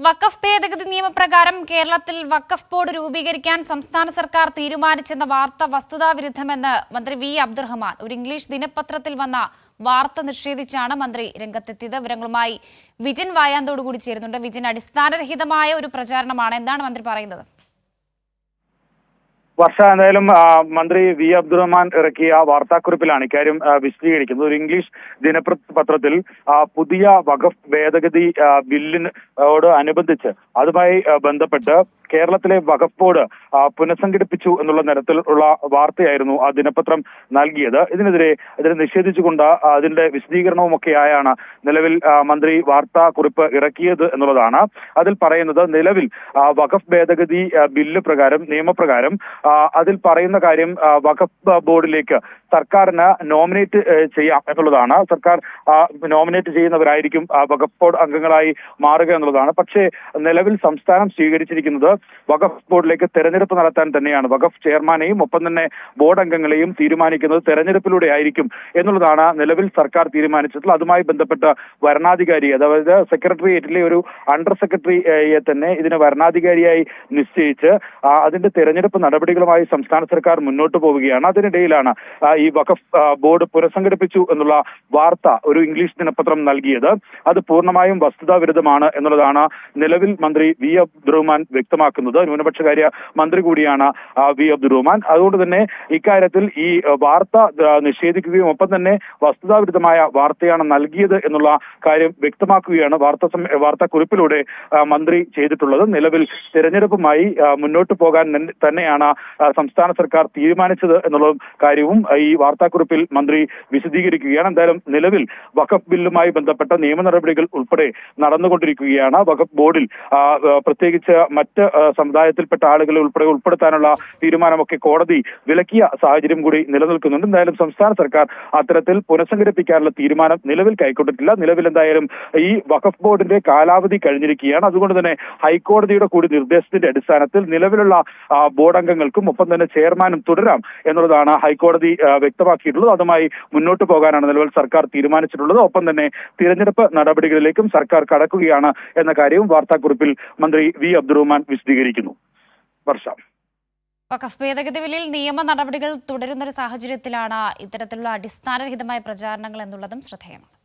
വഖഫ് ഭേദഗതി നിയമപ്രകാരം കേരളത്തിൽ വഖഫ് ബോർഡ് രൂപീകരിക്കാൻ സംസ്ഥാന സർക്കാർ തീരുമാനിച്ചെന്ന വാർത്ത വസ്തുതാവിരുദ്ധമെന്ന് മന്ത്രി വി അബ്ദുറഹ്മാൻ ഒരു ഇംഗ്ലീഷ് ദിനപത്രത്തിൽ വന്ന വാർത്ത നിഷേധിച്ചാണ് മന്ത്രി രംഗത്തെത്തിയത്. വിവരങ്ങളുമായി വിജിൻ വായാന്തോട് കൂടി ചേരുന്നുണ്ട്. വിജിൻ, അടിസ്ഥാനരഹിതമായ ഒരു പ്രചാരണമാണ്, എന്താണ് മന്ത്രി പറയുന്നത്? വർഷ, എന്തായാലും മന്ത്രി വി അബ്ദുറഹ്മാൻ ഇറക്കിയ വാർത്താക്കുറിപ്പിലാണ് ഇക്കാര്യം വിശദീകരിക്കുന്നത്. ഒരു ഇംഗ്ലീഷ് ദിനപത്രത്തിൽ പുതിയ വഖഫ് ഭേദഗതി ബില്ലിനോട് അനുബന്ധിച്ച് അതുമായി ബന്ധപ്പെട്ട് കേരളത്തിലെ വഖഫ് ബോർഡ് പുനഃസംഘടിപ്പിച്ചു എന്നുള്ള തരത്തിലുള്ള വാർത്തയായിരുന്നു ആ ദിനപത്രം നൽകിയത്. ഇതിനെ നിഷേധിച്ചുകൊണ്ട് അതിന്റെ വിശദീകരണവുമൊക്കെയായാണ് നിലവിൽ മന്ത്രി വാർത്താക്കുറിപ്പ് ഇറക്കിയത് എന്നുള്ളതാണ്. അതിൽ പറയുന്നത്, നിലവിൽ വഖഫ് ഭേദഗതി ബില്ല് പ്രകാരം, നിയമപ്രകാരം അതിൽ പറയുന്ന കാര്യം വഖഫ് ബോർഡിലേക്ക് സർക്കാരിന് നോമിനേറ്റ് ചെയ്യാം എന്നുള്ളതാണ്. സർക്കാർ നോമിനേറ്റ് ചെയ്യുന്നവരായിരിക്കും വഖഫ് ബോർഡ് അംഗങ്ങളായി മാറുക എന്നുള്ളതാണ്. പക്ഷേ നിലവിൽ സംസ്ഥാനം സ്വീകരിച്ചിരിക്കുന്നത് വഖഫ് ബോർഡിലേക്ക് തെരഞ്ഞെടുപ്പ് നടത്താൻ തന്നെയാണ്. വഖഫ് ചെയർമാനെയും ഒപ്പം തന്നെ ബോർഡ് അംഗങ്ങളെയും തീരുമാനിക്കുന്നത് തെരഞ്ഞെടുപ്പിലൂടെ ആയിരിക്കും എന്നുള്ളതാണ് നിലവിൽ സർക്കാർ തീരുമാനിച്ചിട്ടുള്ളത്. അതുമായി ബന്ധപ്പെട്ട് വരണാധികാരി, അതായത് സെക്രട്ടേറിയറ്റിലെ ഒരു അണ്ടർ സെക്രട്ടറിയെ തന്നെ ഇതിന് വരണാധികാരിയായി നിശ്ചയിച്ച് അതിന്റെ തെരഞ്ഞെടുപ്പ് നടപടികളുമായി സംസ്ഥാന സർക്കാർ മുന്നോട്ട് പോവുകയാണ്. അതിനിടയിലാണ് ഈ വഖഫ് ബോർഡ് പുനഃസംഘടിപ്പിച്ചു എന്നുള്ള വാർത്ത ഒരു ഇംഗ്ലീഷ് ദിനപത്രം നൽകിയത്. അത് പൂർണ്ണമായും വസ്തുതാവിരുദ്ധമാണ് എന്നുള്ളതാണ് നിലവിൽ മന്ത്രി വി അബ്ദുറഹ്മാൻ വ്യക്തമാക്കുന്നത്. ന്യൂനപക്ഷകാര്യ മന്ത്രി കൂടിയാണ് വി അബ്ദുറഹ്മാൻ. അതുകൊണ്ട് തന്നെ ഇക്കാര്യത്തിൽ ഈ വാർത്ത നിഷേധിക്കുകയും ഒപ്പം തന്നെ വസ്തുതാവിരുദ്ധമായ വാർത്തയാണ് നൽകിയത് എന്നുള്ള കാര്യം വ്യക്തമാക്കുകയാണ് വാർത്താക്കുറിപ്പിലൂടെ മന്ത്രി ചെയ്തിട്ടുള്ളത്. നിലവിൽ തെരഞ്ഞെടുപ്പുമായി മുന്നോട്ട് പോകാൻ തന്നെയാണ് സംസ്ഥാന സർക്കാർ തീരുമാനിച്ചത് എന്നുള്ള കാര്യവും ഈ വാർത്താക്കുറിപ്പിൽ മന്ത്രി വിശദീകരിക്കുകയാണ്. എന്തായാലും നിലവിൽ വഖഫ് ബില്ലുമായി ബന്ധപ്പെട്ട നിയമ നടപടികൾ ഉൾപ്പെടെ നടന്നുകൊണ്ടിരിക്കുകയാണ്. വഖഫ് ബോർഡിൽ പ്രത്യേകിച്ച് മറ്റ് സമുദായത്തിൽപ്പെട്ട ആളുകളെ ഉൾപ്പെടുത്താനുള്ള തീരുമാനമൊക്കെ കോടതി വിലക്കിയ സാഹചര്യം കൂടി നിലനിൽക്കുന്നുണ്ട്. എന്തായാലും സംസ്ഥാന സർക്കാർ അത്തരത്തിൽ പുനഃസംഘടിപ്പിക്കാനുള്ള തീരുമാനം നിലവിൽ കൈക്കൊണ്ടിട്ടില്ല. നിലവിൽ എന്തായാലും ഈ വഖഫ് ബോർഡിന്റെ കാലാവധി കഴിഞ്ഞിരിക്കുകയാണ്. അതുകൊണ്ട് തന്നെ ഹൈക്കോടതിയുടെ കൂടി നിർദ്ദേശത്തിന്റെ അടിസ്ഥാനത്തിൽ നിലവിലുള്ള ബോർഡ് അംഗങ്ങൾക്കും ഒപ്പം തന്നെ ചെയർമാനും തുടരാം എന്നുള്ളതാണ് ഹൈക്കോടതി വ്യക്തമാക്കിയിട്ടുള്ളത്. അതുമായി മുന്നോട്ട് പോകാനാണ് നിലവിൽ സർക്കാർ തീരുമാനിച്ചിട്ടുള്ളത്. ഒപ്പം തന്നെ തിരഞ്ഞെടുപ്പ് നടപടികളിലേക്കും സർക്കാർ കടക്കുകയാണ് എന്ന കാര്യവും വാർത്താക്കുറിപ്പിൽ മന്ത്രി വി അബ്ദുറഹ്മാൻ വിശദീകരിക്കുന്നു. വർഷ, വഖഫ് ഭേദഗതി ബില്ലിൽ നിയമ നടപടികൾ തുടരുന്ന ഒരു സാഹചര്യത്തിലാണ് ഇത്തരത്തിലുള്ള അടിസ്ഥാനരഹിതമായ പ്രചാരണങ്ങൾ എന്നുള്ളതും ശ്രദ്ധേയമാണ്.